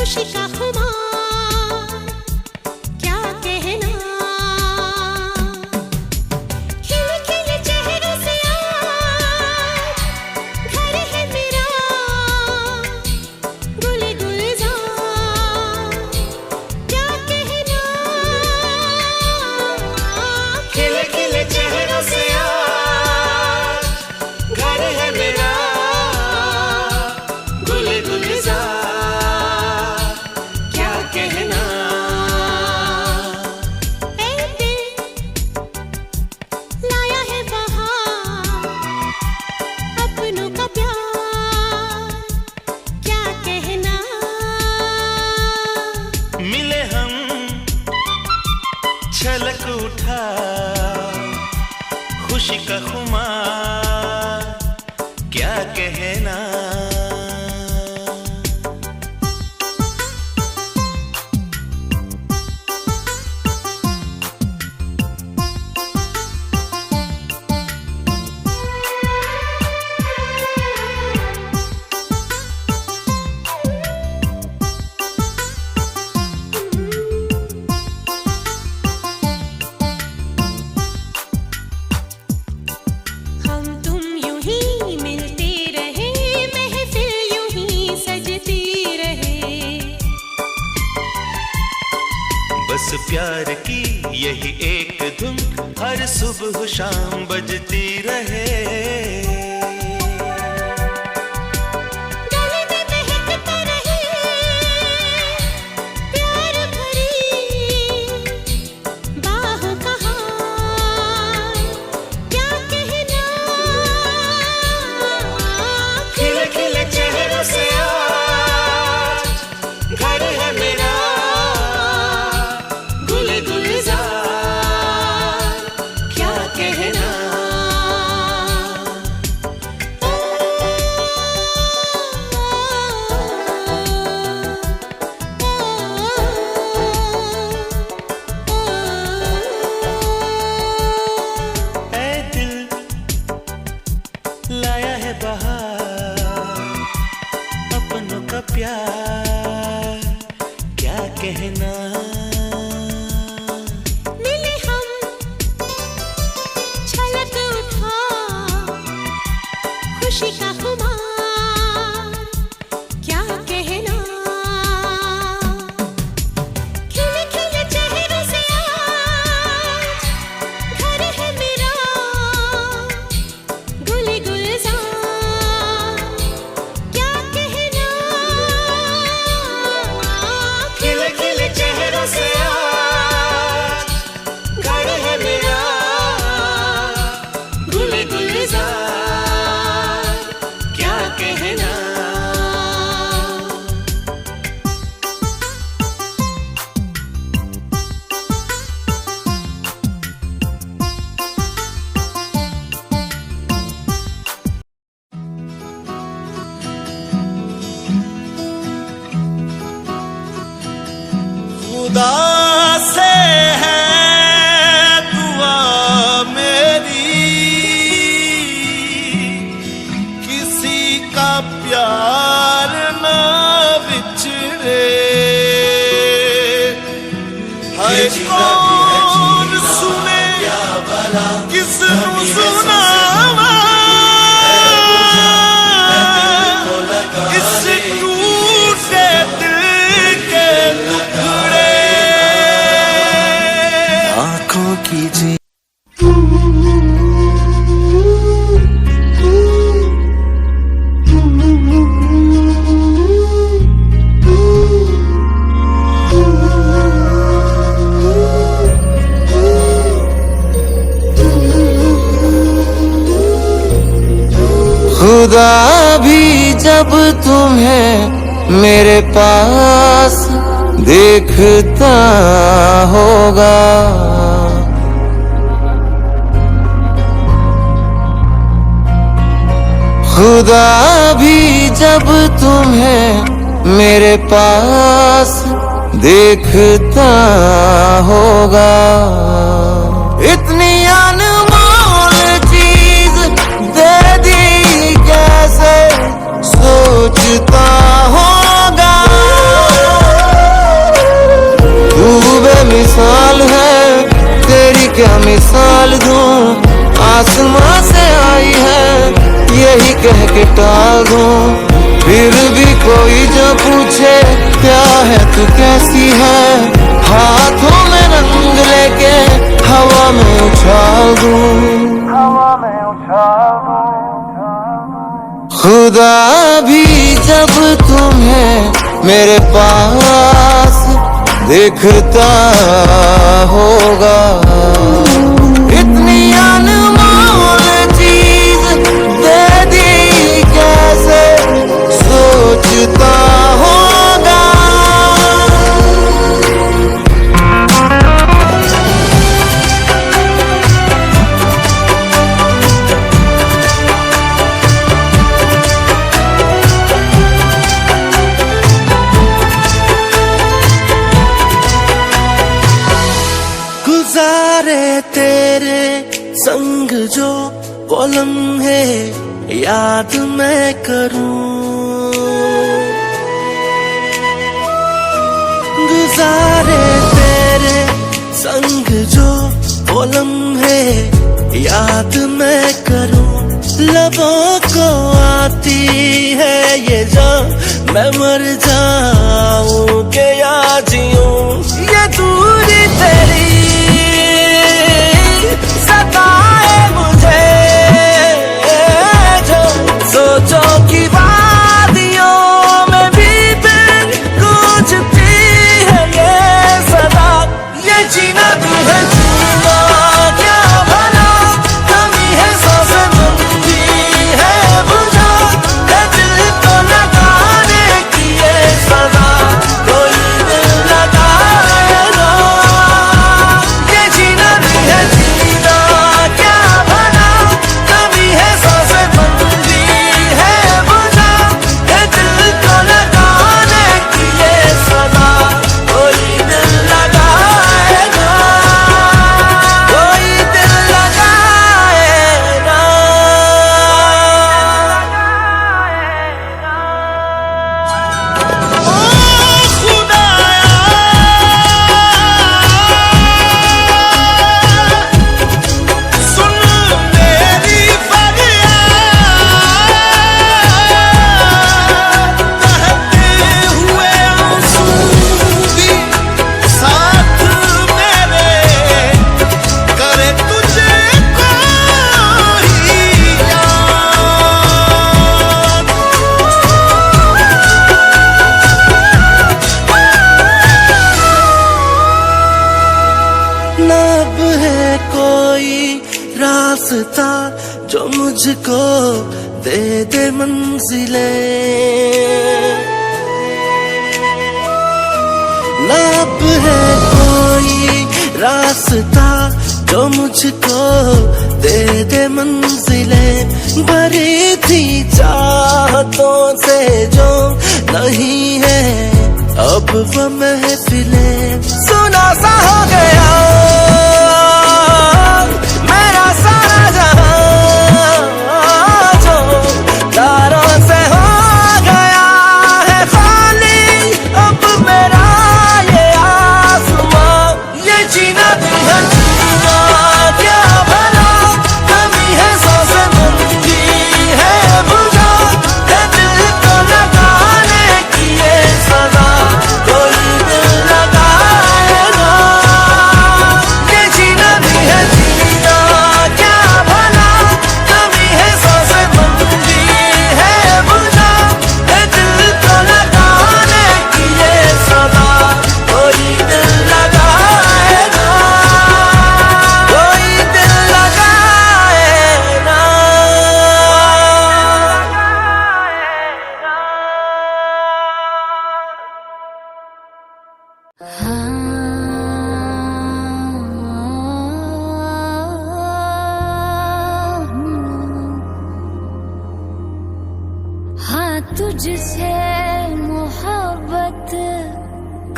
खुशी का खुमार क्या कहना। खिले खिले चेहरों से आज घर है मेरा गुले गुलजार क्या कहना। खिले खिले चेहरों से आज घर है मेरा गुले गुलजार क्या कहना। ऐ दिल लाया है बहार अपनों का प्यार क्या कहना। मिले हम छलक उठा खुशी का खुमार क्या कहना। हम तुम यूं ही मिलते रहे महफिल यूं ही सजती रहे। बस प्यार की यही एक धुन हर सुबह शाम बजती रहे। गले में महकता रहे प्यार भरी बाहों का हार क्या कहना। खिले खिले चेहरों से आज घर है मेरा गुले गुलजार क्या कहना। ऐ दिल लाया है बहार अपनों का प्यार क्या कहना। मिले हम छलक उठा खुशी का खुमार क्या कहना। खिले खिले चेहरों से आज घर है मेरा गुले गुलजार क्या कहना। खिले खिले चेहरों से आज घर है मेरा गुले गुलजार क्या कहना। खुदा से है दुआ मेरी किसी का प्यार ना बिछड़े। है कौन सुने किसनु सुनावा इस टूटे दिल के टुकड़े। आँखों की जी खुदा भी जब तुम्हें मेरे पास देखता होगा खुदा भी जब तुम्हें मेरे पास देखता होगा। इतनी अनमोल चीज दे दी कैसे सोचता होगा। खुदा भी जब तुम्हें मेरे पास देखता होगा, इतनी अनमोल चीज दे दी कैसे सोचता होगा। गुजारे तेरे संग जो वो लम्हे याद मैं करूं, गुजारे तेरे संग जो वो लम्हे याद मैं करूं। लबों को आती है ये जान मैं मर जाऊं के या जीऊं, ये दूरी तेरी सताए मुझे जो सोचो कि वादियों में भी दिल गूंजती है ये सदा। ये जीना भी है जीना क्या भला, कमी है सांसें बंदी है बुझा, है दिल को लगाने की ये सदा, कोई दिल लगाए ना। ये जीना भी है जीना क्या भला, कमी है सांसें बंदी है बुझा, है दिल को लगाने की ये सदा, कोई दिल लगाए ना, कोई दिल लगाए ना। ओ खुदाया सुन मेरी फरियाद, बहते हुए आंसू भी साथ मेरे करे तुझे कोई याद। ना अब है कोई रास्ता जो मुझको दे दे मंजिलें, ना अब है कोई रास्ता जो मुझको दे दे मंजिलें। भरी थी चाहतों से जो नहीं है अब वो महफिलें, सुना सा हो गया मेरा सारा जहां, जो तारों से हो गया है खाली अब मेरा ये आसमां। ये जीना भी है जीना क्या भला, कमी है सांसें बंदी है बुझा, है दिल को लगाने की ये सदा, कोई दिल लगाए ना। ये जीना भी है जीना क्या भला, कमी है सांसें बंदी है बुझा, है दिल को लगाने की ये सदा, कोई दिल लगाए ना, कोई दिल लगाए ना। हाँ तुझसे मोहब्बत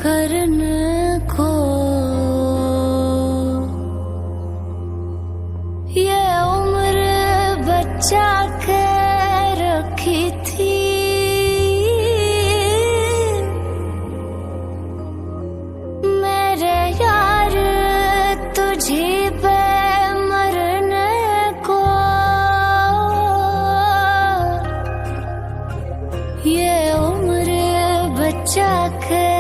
करने को ये उम्र बचा के रखी थी, मेरे यार तुझे पे मरने को ये उम्र बचा के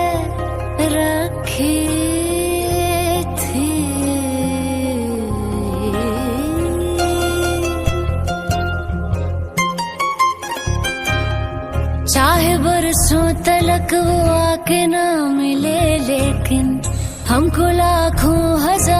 रखी थी। झलक वो आके ना मिले, लेकिन हमको लाखों हजार